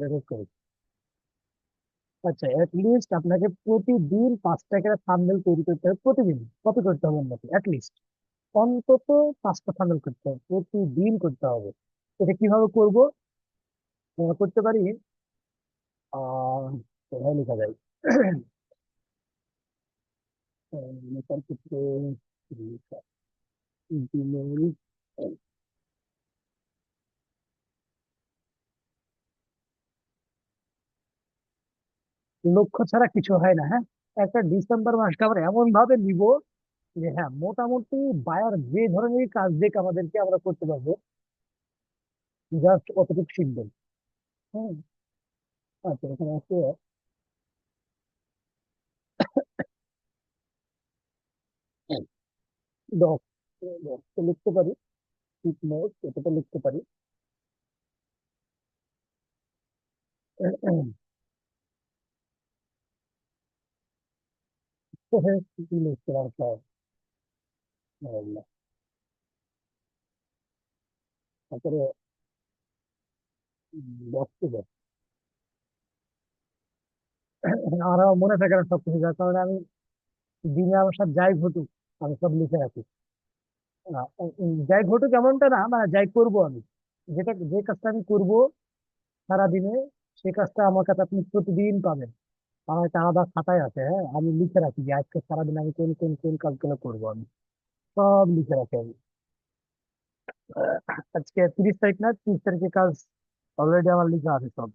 Record করি। আচ্ছা, list আপনাকে প্রতিদিন 5টা করে থাম্বনেল তৈরি করতে হবে, প্রতিদিন কপি করতে হবে আপনাকে লিস্ট অন্তত 5টা থাম্বনেল করতে হবে, প্রতিদিন করতে হবে। এটা কিভাবে করব? করতে পারি। কোথায় লেখা যায়? লেখার ক্ষেত্রে জিমেইল। লক্ষ্য ছাড়া কিছু হয় না, হ্যাঁ। একটা ডিসেম্বর মাসটা আমরা এমন ভাবে নিব যে হ্যাঁ, মোটামুটি বায়ার যে ধরনের কাজ দেখে আমাদেরকে আমরা করতে পারবো, জাস্ট অতটুকু শিখবেন। হ্যাঁ। আচ্ছা, এখানে আছে ডক। তো লিখতে পারি, নোট এটাতে লিখতে পারি। কি লিখতে পারতাম? তারপরে বক্তব্য। আর আমার মনে থাকে না সবকিছু, যার কারণে আমি দিনে আমার সাথে যাই ঘটুক আমি সব লিখে রাখি। যাই ঘটুক এমনটা না, মানে যাই করব আমি, যে কাজটা আমি করব সারাদিনে, সে কাজটা আমার কাছে আপনি প্রতিদিন পাবেন। আমার একটা আলাদা খাতায় আছে, হ্যাঁ, আমি লিখে রাখি যে আজকে সারাদিন আমি কোন কোন কোন কাজগুলো করবো, আমি সব লিখে রাখি আমি। আজকে 30 তারিখ না, 30 তারিখে কাজ অলরেডি আমার লিখা আছে সব।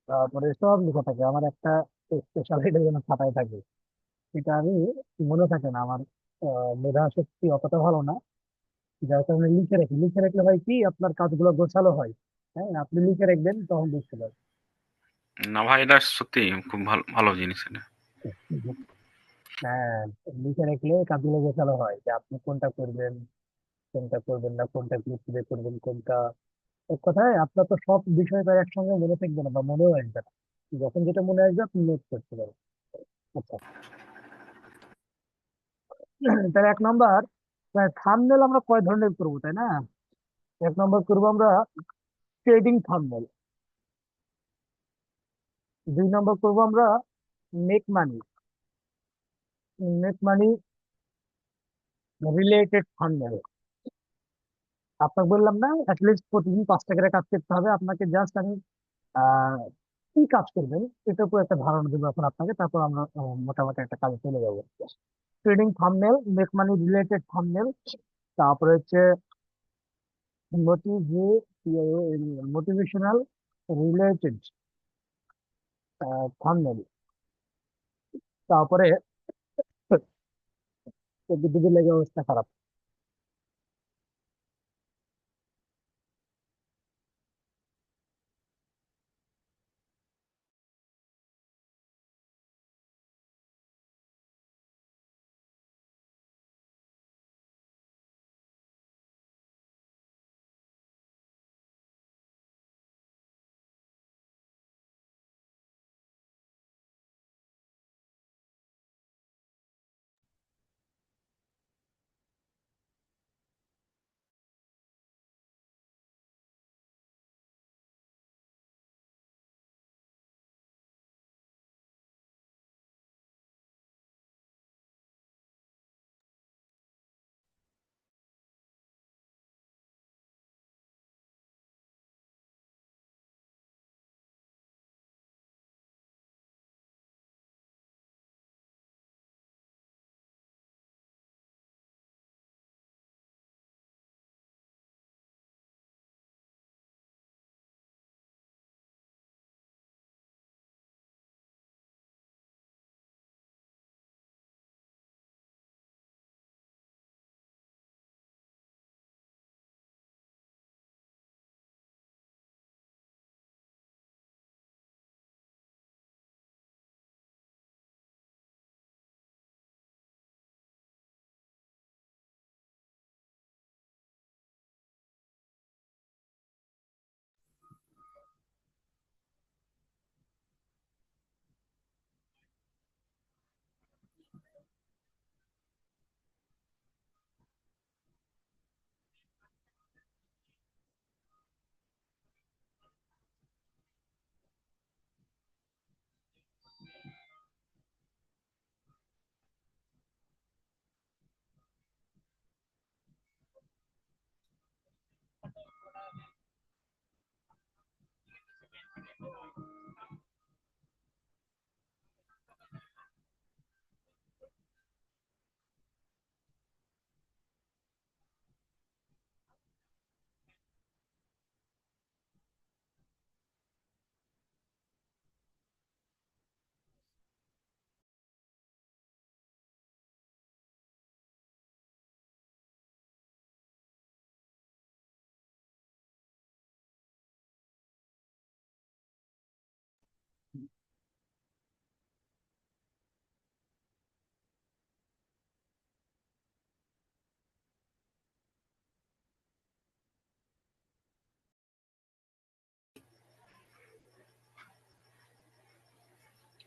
তারপরে সব লেখা থাকে আমার একটা স্পেশাল এটা যেন খাতায় থাকে। এটা আমি মনে থাকে না আমার, মেধা শক্তি অতটা ভালো না, যার কারণে লিখে রাখি। লিখে রাখলে হয় কি, আপনার কাজগুলো গোছালো হয়। হ্যাঁ, আপনি লিখে রাখবেন তখন বুঝতে পারবেন। না ভাই, এটা সত্যি খুব ভালো ভালো জিনিস এটা। হ্যাঁ, লিখে রাখলে কাজগুলো গোছালো হয় যে আপনি কোনটা করবেন, কোনটা করবেন না, কোনটা গ্রুপ করবেন, কোনটা। এক কথায় আপনার তো সব বিষয় তার একসঙ্গে মনে থাকবে না বা মনেও আসবে না। যখন যেটা মনে আসবে আপনি নোট করতে পারেন। আচ্ছা, তাহলে 1 নম্বর, থাম্বনেল আমরা কয় ধরনের করবো, তাই না? 1 নম্বর করবো আমরা ট্রেডিং থাম্বনেল। 2 নম্বর করবো আমরা make money, make money related thumbnail. আপনাকে বললাম না, অ্যাটলিস্ট প্রতিদিন 5টা করে কাজ করতে হবে আপনাকে। জাস্ট আমি আহ কি কাজ করবেন এটার উপর একটা ধারণা দেবো এখন আপনাকে, তারপর আমরা মোটামুটি একটা কাজে চলে যাবো। Trading thumbnail, make money related thumbnail, তারপরে হচ্ছে মোটিভেশনাল রিলেটেড থাম্বনেল, তারপরে দুদিন লেগে অবস্থা খারাপ।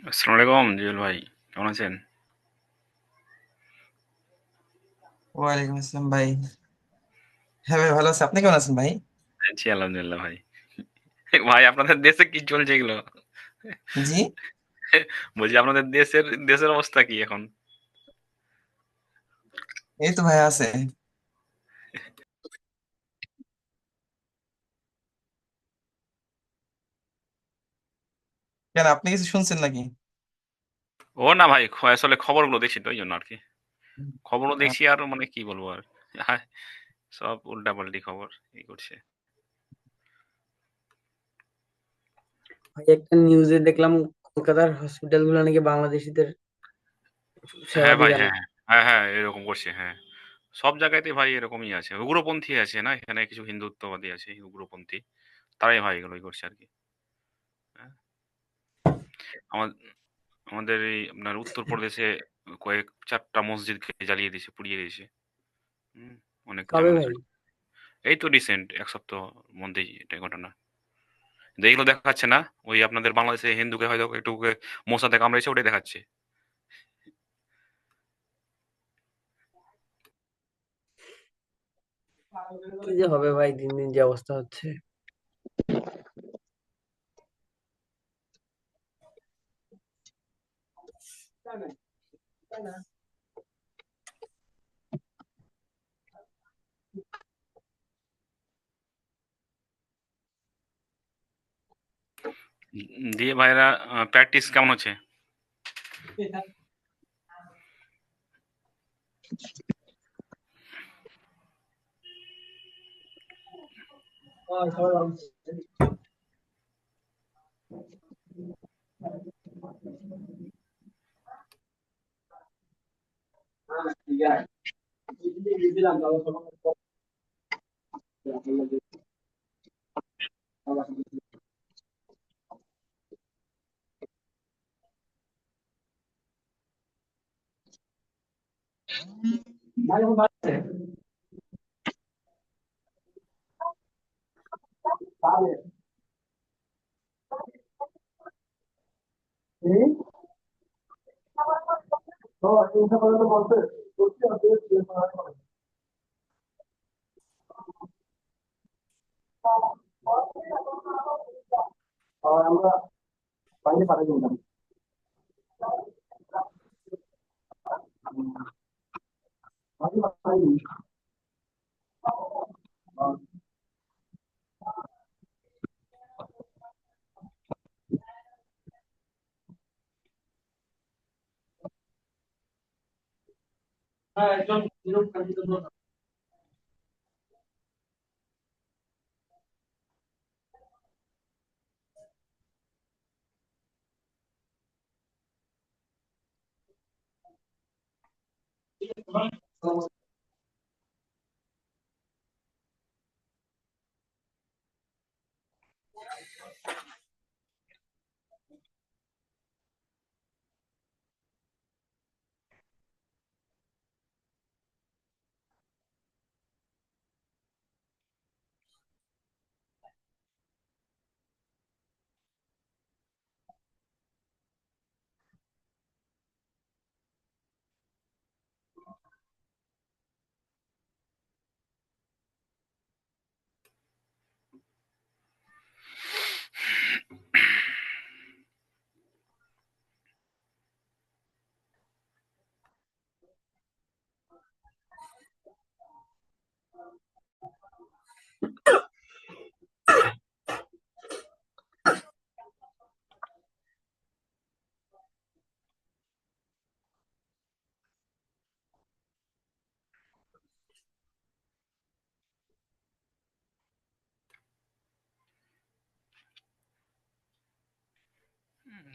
আসসালামু আলাইকুম জুয়েল ভাই, কেমন আছেন? ওয়ালাইকুম আসসালাম ভাই। হ্যাঁ ভাই, ভালো আছে। আপনি কেমন আছেন ভাই? জি আলহামদুলিল্লাহ ভাই। ভাই আপনাদের দেশে কি চলছে এগুলো? জি। বলছি আপনাদের দেশের অবস্থা কি এখন? এই তো ভাই আছে। কেন, আপনি কিছু শুনছেন নাকি? ও না ভাই, আসলে খবরগুলো দেখছি তো এই জন্য আর কি। খবরও আহ, দেখছি আর মানে কি বলবো আর। হ্যাঁ, সব উল্টাপাল্টি খবর এই করছে। ভাই একটা নিউজে দেখলাম কলকাতার হসপিটাল গুলো নাকি বাংলাদেশিদের সেবা হ্যাঁ ভাই, দিবে না। হ্যাঁ হ্যাঁ হ্যাঁ, এরকম করছে, হ্যাঁ। সব জায়গাতেই ভাই এরকমই আছে, উগ্রপন্থী আছে না, এখানে কিছু হিন্দুত্ববাদী আছে উগ্রপন্থী, তারাই ভাই এগুলোই করছে আর কি। হ্যাঁ, আমার আমাদের এই আপনার উত্তরপ্রদেশে কয়েক ৪ টা মসজিদকে জ্বালিয়ে দিয়েছে, পুড়িয়ে দিয়েছে। হুম, অনেক কবে ঝামেলা ভাই? চলছে। এই তো রিসেন্ট ১ সপ্তাহ মধ্যেই এটা ঘটনা। যেগুলো দেখাচ্ছে না, ওই আপনাদের বাংলাদেশে হিন্দুকে হয়তো একটু মশাতে কামড়েছে ওটাই দেখাচ্ছে। কি যে হবে ভাই, দিন দিন যে অবস্থা হচ্ছে। দিয়ে ভাইরা প্র্যাকটিস কেমন হচ্ছে?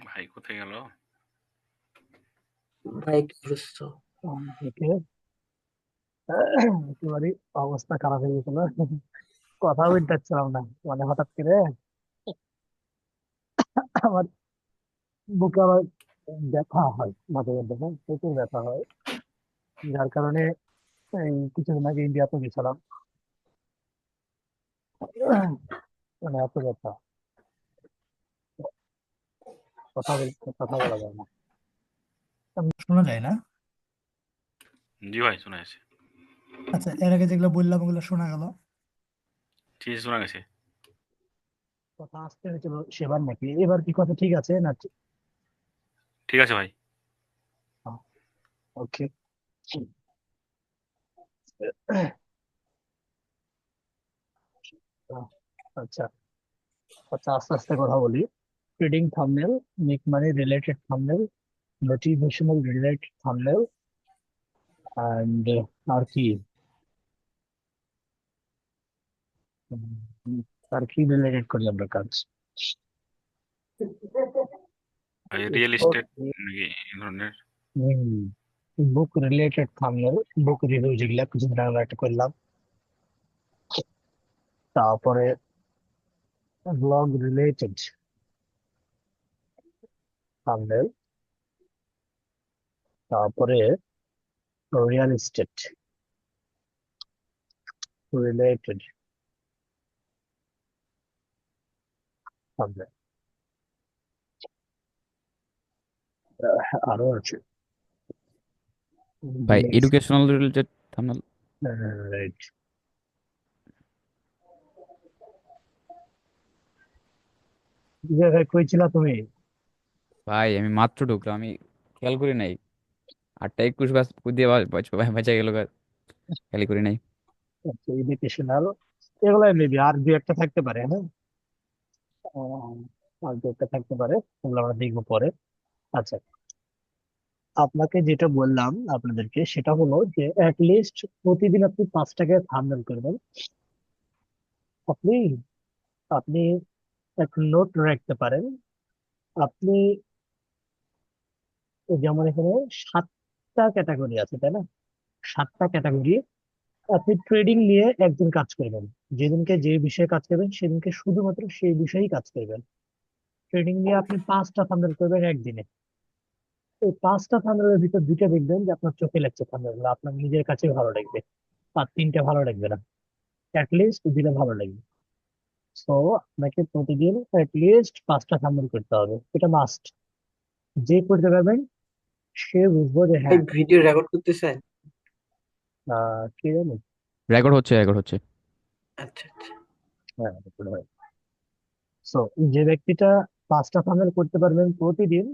ভাই কোথায় গেল? ভাই একটু অসুস্থ। থেকে একেবারে অবস্থা খারাপ হয়ে গেছিল, কথা বলতে পারছিলাম না। মানে হঠাৎ করে আমার বুকে আবার ব্যথা হয়, মাঝে মধ্যে হ্যাঁ, প্রচুর ব্যথা হয়। যার কারণে এই কিছুদিন আগে ইন্ডিয়াতে গেছিলাম। মানে এত ব্যথা। কথা বলা যায় না। শোনা যায় না? জি ভাই শোনা যাচ্ছে। আচ্ছা, এর আগে যেগুলো বললাম ওগুলো শোনা গেল? ঠিক আছে, শোনা গেছে। কথা আসতে হয়েছিল সেবার নাকি? এবার কি কথা ঠিক আছে না? ঠিক আছে ভাই। ওকে। আচ্ছা আচ্ছা, আস্তে আস্তে কথা বলি। Trading thumbnail, make money related thumbnail, motivational related thumbnail, and আর কি উম, আর কি রিলেটেড করি আমরা কাজ? রিয়েল এস্টেট নাকি এই ধরনের? বুক রিলেটেড থাম্বনেল, বুক রিভিউ যেগুলা কিছুদিন আগে একটা করলাম। তারপরে ব্লগ রিলেটেড থাম্বনেল, তারপরে রিয়েল এস্টেট রিলেটেড থাম্বনেল, আরো আছে। ভাই এডুকেশনাল রিলেটেড থাম্বনেল। রাইট। ভাই কই ছিলা তুমি? ভাই আমি মাত্র ঢুকলাম, আমি খেয়াল করি নাই। 8টা 21 বাস দিয়ে বাঁচা গেল, খেয়াল করি নাই। এডুকেশনাল, এগুলাই মেবি আর দু একটা থাকতে পারে, হ্যাঁ। আর দু একটা থাকতে পারে, ওগুলো আমরা দেখবো পরে। আচ্ছা, আপনাকে যেটা বললাম আপনাদেরকে সেটা হলো যে লিস্ট প্রতিদিন আপনি 5টাকে থাম্বনেল করবেন। আপনি আপনি এক নোট রাখতে পারেন। আপনি যেমন এখানে 7টা ক্যাটাগরি আছে, তাই না? 7টা ক্যাটাগরি। আপনি ট্রেডিং নিয়ে একদিন কাজ করবেন। যেদিনকে যে বিষয়ে কাজ করবেন সেদিনকে শুধুমাত্র সেই বিষয়েই কাজ করবেন। ট্রেডিং নিয়ে আপনি 5টা থাম্বনেল করবেন একদিনে। এই 5টা থাম্বনেলের ভিতর দুইটা দেখবেন যে আপনার চোখে লাগছে, থাম্বনেল আপনার নিজের কাছে ভালো লাগবে, আর 3টে ভালো লাগবে না। লিস্ট দুইটা ভালো লাগবে। সো আপনাকে প্রতিদিন লিস্ট 5টা থাম্বনেল করতে হবে, এটা মাস্ট। যে করতে পারবেন সে বুঝবো যে ভাই হ্যাঁ। ভিডিও রেকর্ড করতেছেন? কি জানি। রেকর্ড হচ্ছে। আচ্ছা আচ্ছা। হ্যাঁ, সো যে ব্যক্তিটা 5টা থাম্বনেল করতে পারবেন প্রতিদিন,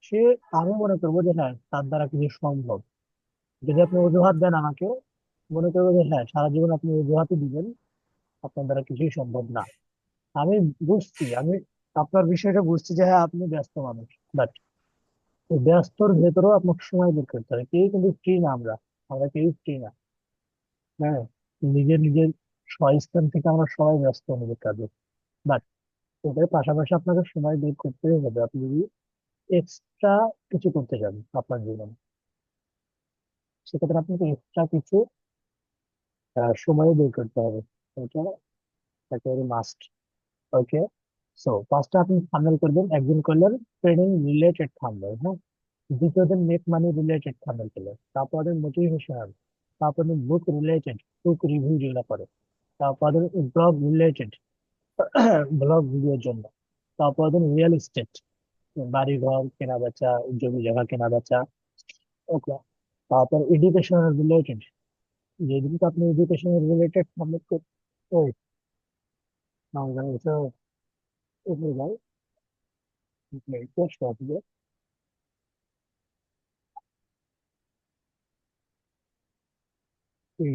সে, আমি মনে করবো যে হ্যাঁ তার দ্বারা কিছু সম্ভব। যদি আপনি অজুহাত দেন আমাকে, মনে করবো যে হ্যাঁ সারা জীবন আপনি অজুহাতই দিবেন, আপনার দ্বারা কিছুই সম্ভব না। আমি বুঝছি, আমি আপনার বিষয়টা বুঝছি যে হ্যাঁ আপনি ব্যস্ত মানুষ, বাট ব্যস্তর ভেতরেও আপনাকে সময় বের করতে হবে। কেউ কিন্তু ফ্রি না, আমরা আমরা কেউ ফ্রি না। হ্যাঁ, নিজের নিজের স্বস্থান থেকে আমরা সবাই ব্যস্ত নিজের কাজে, বাট এটার পাশাপাশি আপনাকে সময় বের করতেই হবে। আপনি যদি এক্সট্রা কিছু করতে চান আপনার জীবনে, সেক্ষেত্রে আপনাকে এক্সট্রা কিছু সময় বের করতে হবে। এটা একেবারে মাস্ট। ওকে। সো ফার্স্টে আপনি থাম্বনেল করবেন, একদিন করলেন ট্রেনিং রিলেটেড থাম্বনেল, হ্যাঁ। দ্বিতীয় দিন মেক মানি রিলেটেড থাম্বনেল করলেন, তারপরে মোটিভেশনাল, তারপরে বুক রিলেটেড, বুক রিভিউ যেগুলো করে, তারপরে ব্লগ রিলেটেড, ব্লগ ভিডিওর জন্য, তারপরে রিয়েল এস্টেট, বাড়ি ঘর কেনা বেচা, জমি জায়গা কেনা বেচা। ওকে। তারপর এডুকেশনাল রিলেটেড, যেদিনকে আপনি এডুকেশনাল রিলেটেড থাম্বনেল করতে, ওই না এটা উপরে যাই, রিকোয়েস্ট আসবে। এই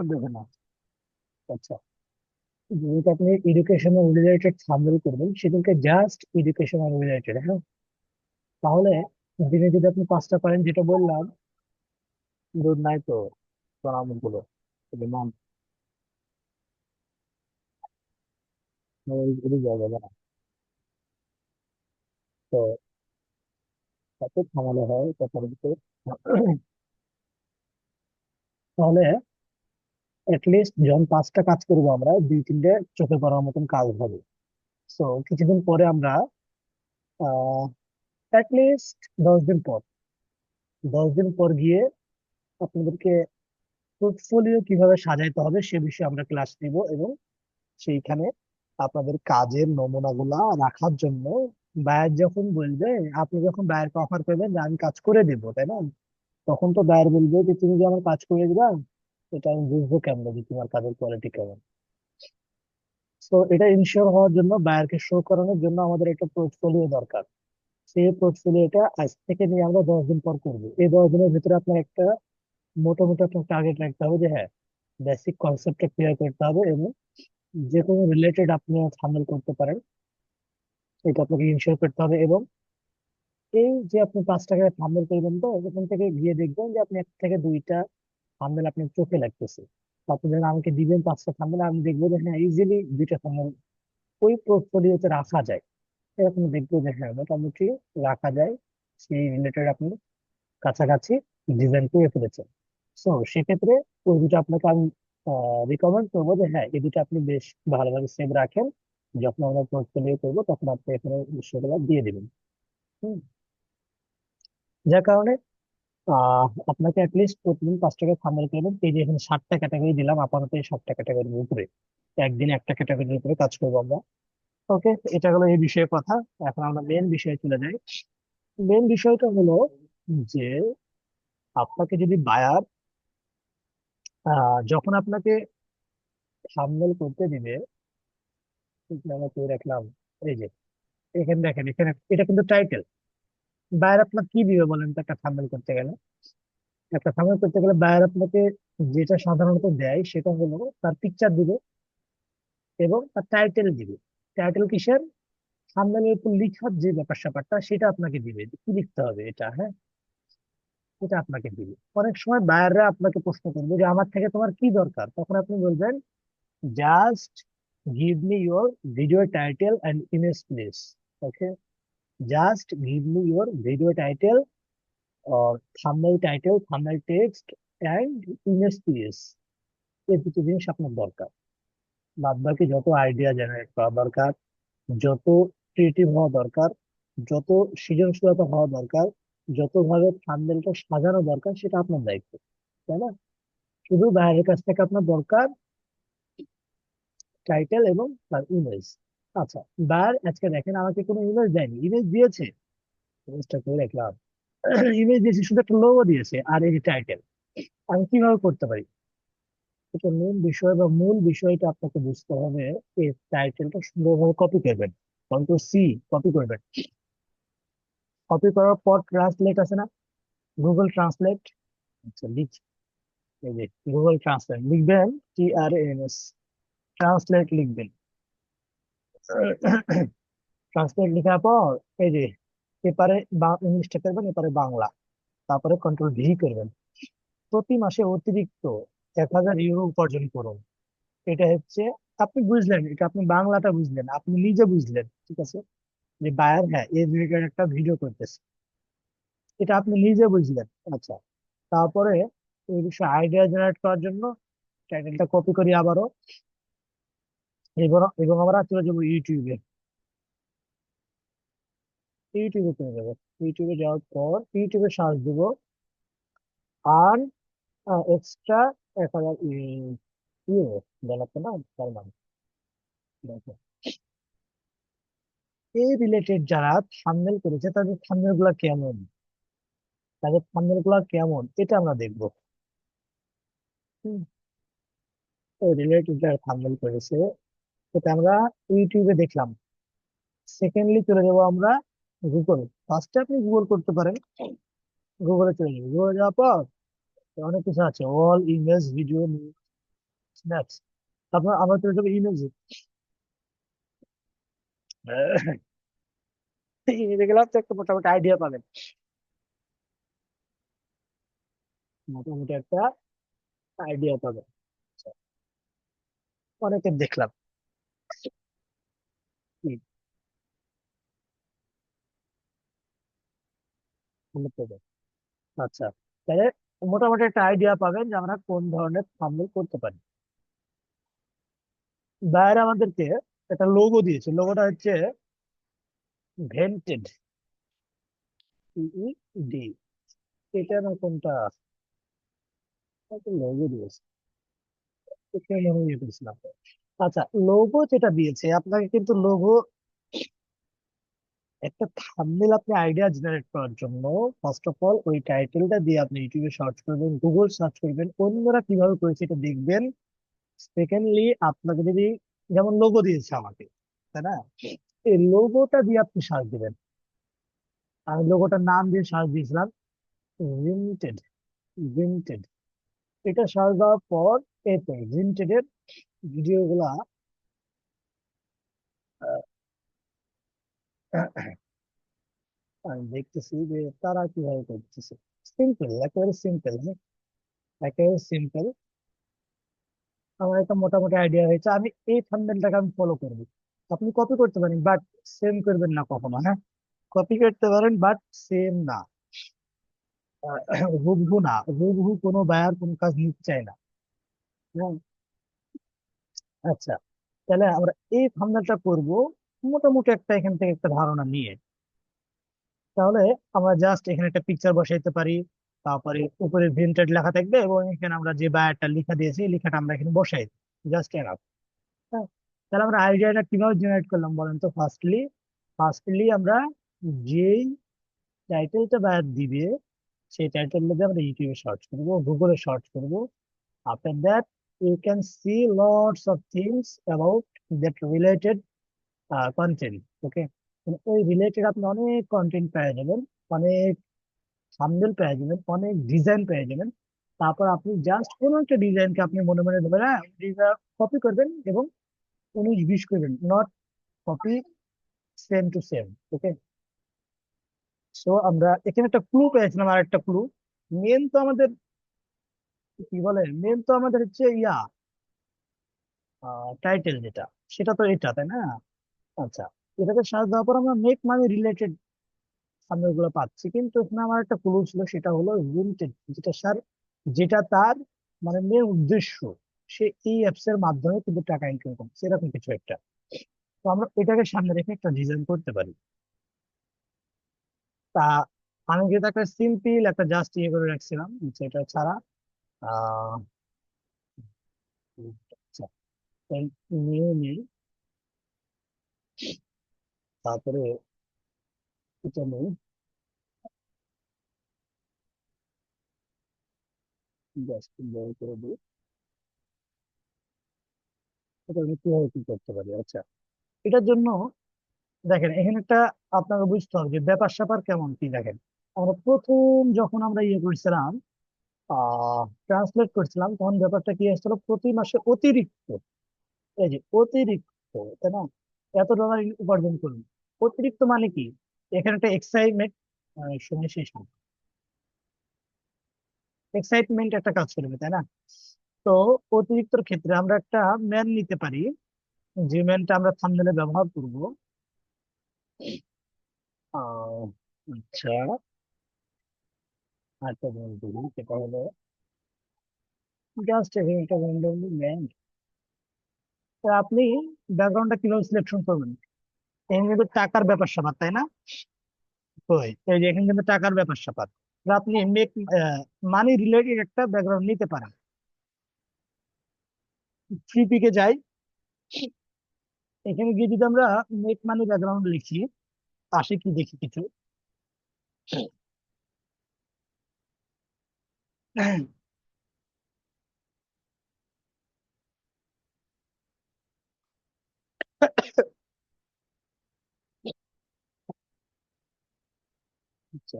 দেখে না। আচ্ছা, যেহেতু আপনি এডুকেশনাল রিলেটেড থাম্বনেল করবেন সেদিনকে জাস্ট এডুকেশনাল রিলেটেড, হ্যাঁ। তাহলে দিনে যদি আপনি 5টা করেন, যেটা বললাম, দুধ নাই তো প্রণামগুলো, মান যাবে না। তো তাতে থামানো হয় কথার ভিতরে। তাহলে লিস্ট যখন 5টা কাজ করবো আমরা, 2-3টে চোখে পড়ার মতন কাজ হবে। তো কিছুদিন পরে আমরা আহ লিস্ট 10 দিন পর, 10 দিন পর গিয়ে আপনাদেরকে পোর্টফোলিও কিভাবে সাজাইতে হবে সে বিষয়ে আমরা ক্লাস নিব, এবং সেইখানে আপনাদের কাজের নমুনাগুলা রাখার জন্য বায়ার যখন বলবে, আপনি যখন বায়ারকে অফার করবেন যে আমি কাজ করে দেবো, তাই না? তখন তো বায়ার বলবে যে তুমি যে আমার কাজ করে দিবা, এটা আমি বুঝবো কেমন যে তোমার কাজের কোয়ালিটি কেমন। তো এটা ইনশিওর হওয়ার জন্য বায়ারকে শো করানোর জন্য আমাদের একটা পোর্টফোলিও দরকার। সেই পোর্টফোলিওটা আজ থেকে নিয়ে আমরা 10 দিন পর করবো। এই 10 দিনের ভিতরে আপনার একটা মোটামুটি আপনার টার্গেট রাখতে হবে যে হ্যাঁ, বেসিক কনসেপ্টটা ক্লিয়ার করতে হবে, এবং যে কোনো রিলেটেড আপনি হ্যান্ডেল করতে পারেন এটা আপনাকে ইনশিওর করতে হবে। এবং এই যে আপনি 5 টাকায় থাম্বনেল করবেন, তো ওখান থেকে গিয়ে দেখবেন যে আপনি 1 থেকে 2টা থাম্বনেল আপনার চোখে লাগতেছে। তো আপনি যখন আমাকে দিবেন 5টা থাম্বনেল, আমি দেখবো যে হ্যাঁ ইজিলি 2টা থাম্বনেল ওই পোর্টফোলিওতে রাখা যায়। এরকম দেখবো যে হ্যাঁ মোটামুটি রাখা যায়, সেই রিলেটেড আপনি কাছাকাছি ডিজাইন করে ফেলেছেন। সো সেক্ষেত্রে ওই দুটো আপনাকে আমি রিকমেন্ড করবো যে হ্যাঁ এই দুটো আপনি বেশ ভালোভাবে সেভ রাখেন। যখন আমরা পোর্টফোলিও করবো তখন আপনি এখানে বিষয়গুলো দিয়ে দিবেন। হুম। যার কারণে আপনাকে অ্যাটলিস্ট প্রতিদিন 5 টাকা থাম্বনেল করবেন। এই যে এখানে 7টা ক্যাটাগরি দিলাম, আপাতত এই 7টা ক্যাটাগরির উপরে একদিনে একটা ক্যাটাগরির উপরে কাজ করবো আমরা। ওকে, এটা হলো এই বিষয়ে কথা। এখন আমরা মেন বিষয়ে চলে যাই। মেন বিষয়টা হলো যে আপনাকে যদি বায়ার যখন আপনাকে থাম্বনেল করতে দিবে, আমরা করে রাখলাম, এই যে এখানে দেখেন, এখানে এটা কিন্তু টাইটেল। বায়ার আপনার কি দিবে বলেন তো? একটা থাম্বনেল করতে গেলে, বায়ার আপনাকে যেটা সাধারণত দেয় সেটা হলো তার পিকচার দিবে এবং তার টাইটেল দিবে। টাইটেল কিসের? থাম্বনেলের উপর লিখার যে ব্যাপার স্যাপারটা সেটা আপনাকে দিবে, যে কি লিখতে হবে এটা, হ্যাঁ এটা আপনাকে দিবে। অনেক সময় বায়াররা আপনাকে প্রশ্ন করবে যে আমার থেকে তোমার কি দরকার, তখন আপনি বলবেন just give me your video title and image please. Okay, just give me your video title or thumbnail title, thumbnail text and image please. এই দুটো জিনিস আপনার দরকার। বাদ বাকি যত আইডিয়া জেনারেট করা দরকার, যত ক্রিয়েটিভ হওয়া দরকার, যত সৃজনশীলতা হওয়া দরকার, যত ভাবে থাম্বনেলটা সাজানো দরকার, সেটা আপনার দায়িত্ব, তাই না? শুধু বাইরের কাছ থেকে আপনার দরকার টাইটেল এবং তার ইমেজ। আচ্ছা, বাইর আজকে দেখেন আমাকে কোনো ইমেজ দেয়নি, ইমেজ দিয়েছে, ইমেজটা করে রাখলাম। ইমেজ দিয়েছে, শুধু একটা লোগো দিয়েছে আর এই যে টাইটেল। আমি কিভাবে করতে পারি? এটা মেন বিষয় বা মূল বিষয়টা আপনাকে বুঝতে হবে। এই টাইটেলটা সুন্দরভাবে কপি করবেন, Ctrl+C কপি করবেন। কপি করার পর ট্রান্সলেট আছে না, গুগল ট্রান্সলেট, আচ্ছা লিখ, এই যে গুগল ট্রান্সলেট লিখবেন, TRANS, ট্রান্সলেট লিখবেন। ট্রান্সলেট লেখার পর এই যে এপারে ইংলিশটা করবেন, এপারে বাংলা, তারপরে Ctrl+V করবেন। প্রতি মাসে অতিরিক্ত 1000 ইউরো উপার্জন করুন। এটা হচ্ছে, আপনি বুঝলেন, এটা আপনি বাংলাটা বুঝলেন, আপনি নিজে বুঝলেন, ঠিক আছে, যে বায়ার হ্যাঁ এই রিলেটেড একটা ভিডিও করতেছে, এটা আপনি নিজে বুঝলেন। আচ্ছা, তারপরে এই বিষয়ে আইডিয়া জেনারেট করার জন্য টাইটেলটা কপি করি আবারও, এবং আমরা চলে যাবো ইউটিউবে। ইউটিউবে চলে যাবো, ইউটিউবে যাওয়ার পর ইউটিউবে সার্চ দেবো আর্ন এক্সট্রা 1000 ইউরো, জানাতে না তার মানে। দেখো, এই রিলেটেড যারা থাম্বনেল করেছে তাদের থাম্বনেল গুলা কেমন এটা আমরা দেখবো। রিলেটেড যারা থাম্বনেল করেছে এটা আমরা ইউটিউবে দেখলাম। সেকেন্ডলি চলে যাবো আমরা গুগল। ফার্স্টে আপনি গুগল করতে পারেন, গুগলে চলে যাবো। গুগলে যাওয়ার পর অনেক কিছু আছে, অল ইমেজ ভিডিও স্ন্যাপস। তারপর আমরা চলে যাবো ইমেজে। ইমেজে গেলাম তো একটা মোটামুটি আইডিয়া পাবেন, মোটামুটি একটা আইডিয়া পাবেন। আচ্ছা, অনেকের দেখলাম। কি মনে পড়বে? আচ্ছা, তাহলে মোটামুটি একটা আইডিয়া পাবেন যে আমরা কোন ধরনের থাম্বনেল করতে পারি। বাইরে আমাদেরকে একটা লোগো দিয়েছে, লোগোটা হচ্ছে ভেন্টেড, PED। এটা না কোনটা লোগো দিয়েছে, এটা মনে হয় দিয়েছিলাম। আচ্ছা, লোগো যেটা দিয়েছে আপনাকে, কিন্তু লোগো একটা থাম্বনেল আপনি আইডিয়া জেনারেট করার জন্য ফার্স্ট অফ অল ওই টাইটেলটা দিয়ে আপনি ইউটিউবে সার্চ করবেন, গুগল সার্চ করবেন, অন্যরা কিভাবে করেছে এটা দেখবেন। সেকেন্ডলি, আপনাকে যদি, যেমন লোগো দিয়েছে আমাকে, তাই না, এই লোগোটা দিয়ে আপনি সার্চ দিবেন। আমি লোগোটার নাম দিয়ে সার্চ দিয়েছিলাম লিমিটেড, লিমিটেড। এটা সার্চ দেওয়ার পর এতে লিমিটেড এর ভিডিও গুলা আমি দেখতেছি যে তারা কিভাবে করতেছে। সিম্পল, একেবারে সিম্পল, একেবারে সিম্পল। আমার একটা মোটামুটি আইডিয়া হয়েছে, আমি এই থাম্বনেলটাকে আমি ফলো করবো। আপনি কপি করতে পারেন বাট সেম করবেন না কখনো, হ্যাঁ। কপি করতে পারেন বাট সেম না, হুবহু না। হুবহু কোনো বায়ার কোনো কাজ নিতে চায় না, হ্যাঁ। আচ্ছা, তাহলে আমরা এই থাম্বনেলটা করব মোটামুটি একটা এখান থেকে একটা ধারণা নিয়ে। তাহলে আমরা জাস্ট এখানে একটা পিকচার বসাইতে পারি, তারপরে উপরে ভিন্টেড লেখা থাকবে এবং এখানে আমরা যে বায়ারটা লেখা দিয়েছি এই লেখাটা আমরা এখানে বসাই, জাস্ট এনাফ। হ্যাঁ, তাহলে আমরা আইডিয়াটা কিভাবে জেনারেট করলাম বলেন তো। ফার্স্টলি আমরা যেই টাইটেলটা বায়ার দিবে সেই টাইটেল দিয়ে আমরা ইউটিউবে সার্চ করবো, গুগলে সার্চ করবো। After that you can see lots of things about that related content. Okay, ওই রিলেটেড আপনি অনেক কন্টেন্ট পেয়ে যাবেন, অনেক থাম্বনেল পেয়ে যাবেন, অনেক ডিজাইন পেয়ে যাবেন। তারপর আপনি জাস্ট কোনো একটা ডিজাইনকে আপনি মনে মনে ধরবেন, হ্যাঁ, কপি করবেন এবং 19-20 করবেন, not copy same to same. Okay, so আমরা এখানে একটা ক্লু পেয়েছিলাম, আর একটা ক্লু। মেন তো আমাদের, কি বলে, মেন তো আমাদের হচ্ছে ইয়া টাইটেল যেটা, সেটা তো এটা, তাই না? আচ্ছা, এটাকে সার্চ দেওয়ার পর আমরা মেক মানি রিলেটেড আমরা ওগুলো পাচ্ছি, কিন্তু এখানে আমার একটা ক্লু ছিল, সেটা হলো লিমিটেড, যেটা স্যার, যেটা তার মানে মেন উদ্দেশ্য, সে এই অ্যাপস এর মাধ্যমে কিন্তু টাকা ইনকাম করছে, এরকম কিছু একটা। তো আমরা এটাকে সামনে রেখে একটা ডিজাইন করতে পারি। তা আমি যেটা একটা সিম্পল একটা জাস্ট ইয়ে করে রাখছিলাম, সেটা ছাড়া আহ আচ্ছা, নিয়ে নেই, তারপরে এটা নেই, জাস্ট বড় করে দিই। এটা আমি কিভাবে কি করতে পারি? আচ্ছা, এটার জন্য দেখেন এখানে একটা আপনাকে বুঝতে হবে যে ব্যাপার স্যাপার কেমন কি। দেখেন, আমরা প্রথম যখন আমরা ইয়ে করছিলাম, ট্রান্সলেট করছিলাম, তখন ব্যাপারটা কি আসছিল, প্রতি মাসে অতিরিক্ত, এই যে অতিরিক্ত, তাই না, $এত উপার্জন করুন। অতিরিক্ত মানে কি, এখানে একটা এক্সাইটমেন্ট, সময় শেষ হবে, এক্সাইটমেন্ট একটা কাজ করবে, তাই না? তো অতিরিক্তর ক্ষেত্রে আমরা একটা ম্যান নিতে পারি, যে ম্যানটা আমরা থাম্বনেলে ব্যবহার করব। আহ, আচ্ছা, আরেকটা ম্যান করি, সেটা হলো জাস্ট একটা র্যান্ডমলি ম্যান। আপনি ব্যাকগ্রাউন্ডটা কিভাবে সিলেকশন করবেন? এখানে কিন্তু টাকার ব্যাপার স্যাপার, তাই না? ওই এই যে এখানে কিন্তু টাকার ব্যাপার স্যাপার। তো আপনি মেক মানি রিলেটেড একটা ব্যাকগ্রাউন্ড নিতে পারেন। থ্রি পিকে যাই, এখানে গিয়ে যদি আমরা মেক মানি ব্যাকগ্রাউন্ড লিখি, আসে কি দেখি কিছু। আচ্ছা,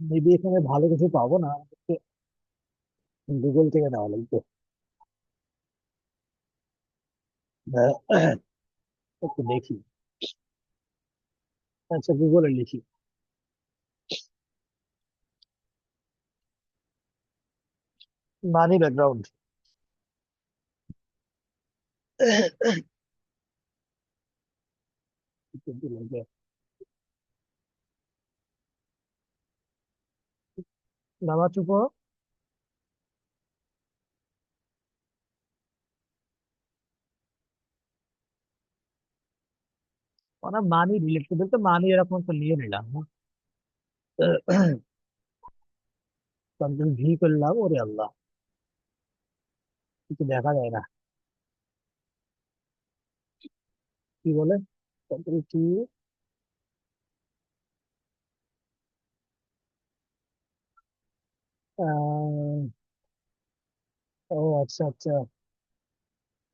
মেবি এখানে ভালো কিছু পাবো না, গুগল থেকে নেওয়া লাগবে। একটু দেখি। আচ্ছা, গুগলে লিখি মানি ব্যাকগ্রাউন্ড। বাবা চুপ হও। ওরা মানি রিলেটেড বলতে মানি এরকম তো নিয়ে নিলাম, হ্যাঁ। কন্ট্রোল ভি করলাম, ওরে আল্লাহ। কিছু দেখা যায় না। কি বলে? তারপরে কি? আহ, ও আচ্ছা আচ্ছা,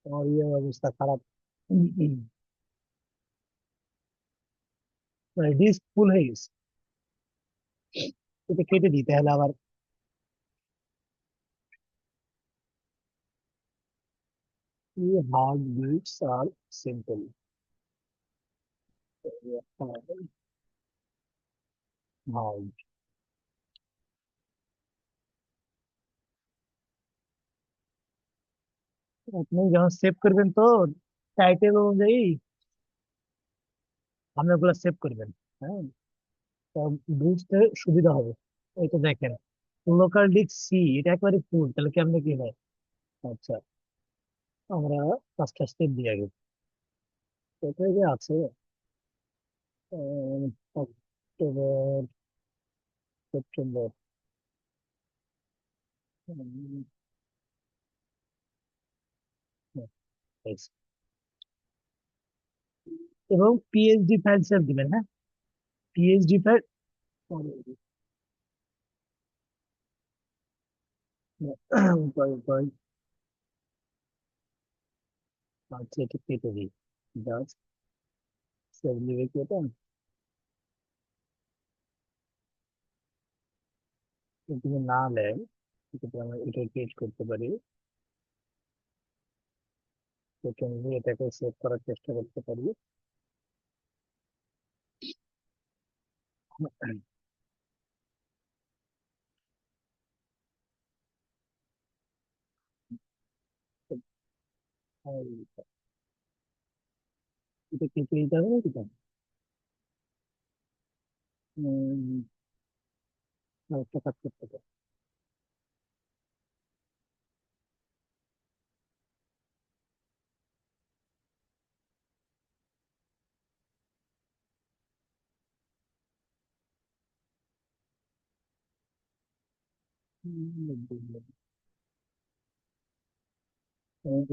আমার ইয়ে অবস্থা খারাপ। ডিস্ক ফুল হয়ে গেছে। এটা কেটে দিই তাহলে আবার। হার্ট বিটস আর সিম্পল। হার্ট। আপনি যখন সেভ করবেন তো টাইটেল অনুযায়ী আপনি ওগুলো সেভ করবেন। হ্যাঁ, বুঝতে সুবিধা হবে। এই তো দেখেন, লোকাল ডিস্ক সি, এটা একবারে ফুল, তাহলে কেমনে কি হয়? আচ্ছা, আমরা পাঁচটা স্টেপ দিয়ে আগে কোথায় যে আছে। অক্টোবর, সেপ্টেম্বর, উম, yes। এবং পিএইচডি ফাইল সেভ দিবেন, হ্যাঁ, পিএইচডি ফাইল। আচ্ছা, এটা কেটে দিই, জাস্ট সেভ দিবে কি এটা? যদি না নেয়, যদি আমরা এটা ক্রিয়েট করতে পারি, সেকেন্ডলি এটাকে সেভ করার চেষ্টা করতে পারি। এটা কেটে দিতে হবে নাকি? আরেকটা কাজ করতে হবে।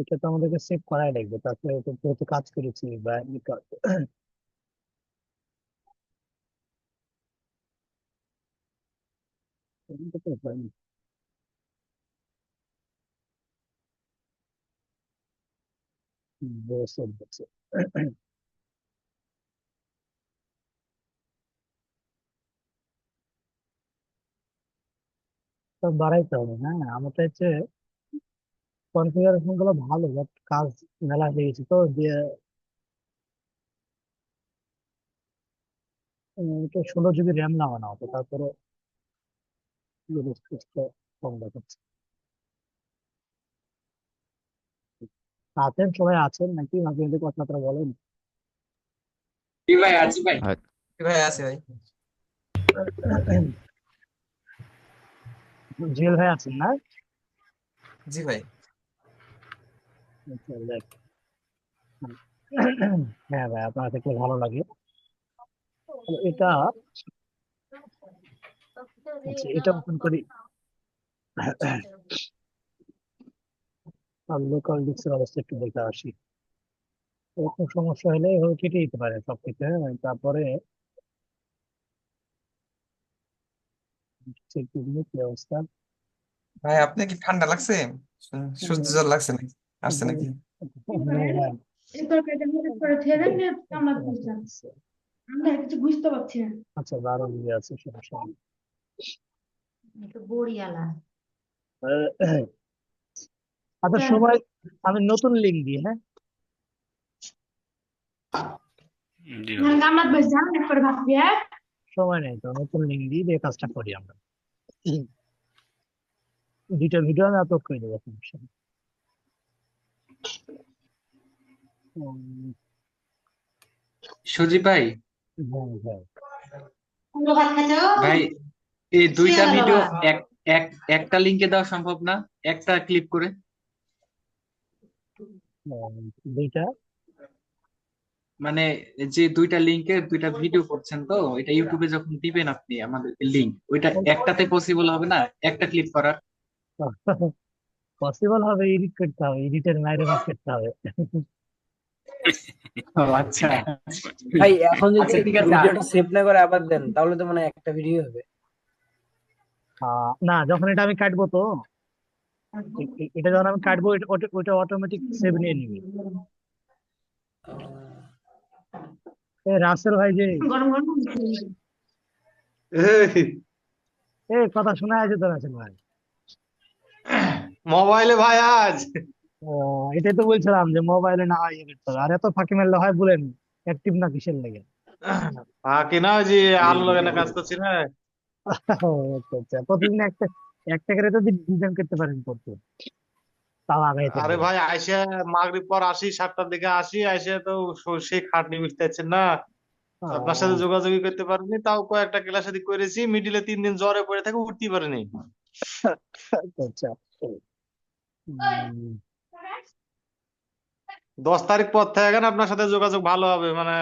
এটা তো আমাদেরকে সেভ করাই লাগবে, তারপরে এটা যেহেতু কাজ করেছি বা এটা তো হয়নি। বসে বসে সব বাড়াইতে হবে। হ্যাঁ, আমাদের হচ্ছে কনফিগারেশন গুলো ভালো, বাট কাজ মেলা হয়ে গেছে তো দিয়ে এটা 16 জিবি র্যাম নামানো হতো, তারপরে কম দেখাচ্ছে। আছেন, সবাই আছেন নাকি? মাঝে মধ্যে কথাবার্তা বলেন। আর কি ভাই আছে ভাই? জেল ভাই আছেন না? জি ভাই। আচ্ছা, যাক। হ্যাঁ ভাই, আপনার দেখলে ভালো লাগে। এটা, আচ্ছা, এটা ওপেন করি। আর লোকাল ডিস্কের অবস্থা একটু দেখে আসি। এরকম সমস্যা হলে এভাবে কেটে দিতে পারে সবকিছু। হ্যাঁ, তারপরে চেক দিলে কি অবস্থা। ভাই আপনি কি ঠান্ডা লাগছে? সর্দি জ্বর লাগছে নাকি? আসছে নাকি? হ্যাঁ, এই তরকারিটা মনে করে খেয়ে দেন না, আমরা বুঝলাম আমরা কিছু বুঝতে পারছি না। আচ্ছা, 12 জিবি আছে, সমস্যা নেই। একটু বড়িয়ালা আচ্ছা, সময় আমি নতুন লিঙ্ক দিই, হ্যাঁ। জি ভাই। আমরা বেশ জানেন করে ভাবছি, হ্যাঁ সময় নেই তো, নতুন লিঙ্ক দিয়ে কাজটা করি আমরা। দুইটা ভিডিও আমি আপলোড করে দেবো, সমস্যা নেই। উম, সুজি ভাই, হ্যাঁ হ্যাঁ। আমরা ভাত খাইছো ভাই এই দুইটা শিয়ালা ভিডিও বাবা। এক এক একটা লিংকে দেওয়া সম্ভব না? একটা ক্লিপ করে দুইটা। মানে যে দুইটা লিংকের দুইটা ভিডিও করছেন তো এটা ইউটিউবে যখন দিবেন আপনি আমাদেরকে লিংক, ওইটা একটাতে পসিবল হবে না একটা ক্লিপ করার? পসিবল হবে, এডিট করতে হবে, এডিটের মাইরে মাফ করতে হবে। ও আচ্ছা ভাই এখন যদি আচ্ছা ঠিক আছে ভিডিওটা সেভ না করে আবার দেন তাহলে তো মানে একটা ভিডিও হবে। না, যখন এটা আমি কাটবো তো, এটা যখন আমি কাটবো, ওটা অটোমেটিক সেভ নিয়ে নিবে। রাসেল ভাই যে, গরম গরম হচ্ছে। কথা শোনা আছে তো রাসেল ভাই? মোবাইলে ভাই আজ এটাই তো বলছিলাম যে মোবাইলে না হয় ইয়ে করতে হবে। আর এত ফাঁকি মারলে হয় বলেন, অ্যাক্টিভ না কিসের লেগে? কিনা ওই যে আলু লাগানো কাজ করছি না। ও, আচ্ছা আচ্ছা, প্রতিদিন একটা করে তো ডিজাইন করতে পারেন করতে, তাও আগাইতে আরে হবে। ভাই আইসে মাগরিব পর আসি, 7টার দিকে আসি, আইসে তো সেই খাটনি বুঝতে পারছেন না। আপনার সাথে যোগাযোগই করতে পারিনি, তাও কয়েকটা ক্লাস আদি করেছি, মিডিলে 3 দিন জ্বরে পড়ে থাকে, উঠতেই পারিনি। আচ্ছা আচ্ছা। উম, 10 তারিখ পর থেকে আপনার সাথে যোগাযোগ ভালো হবে, মানে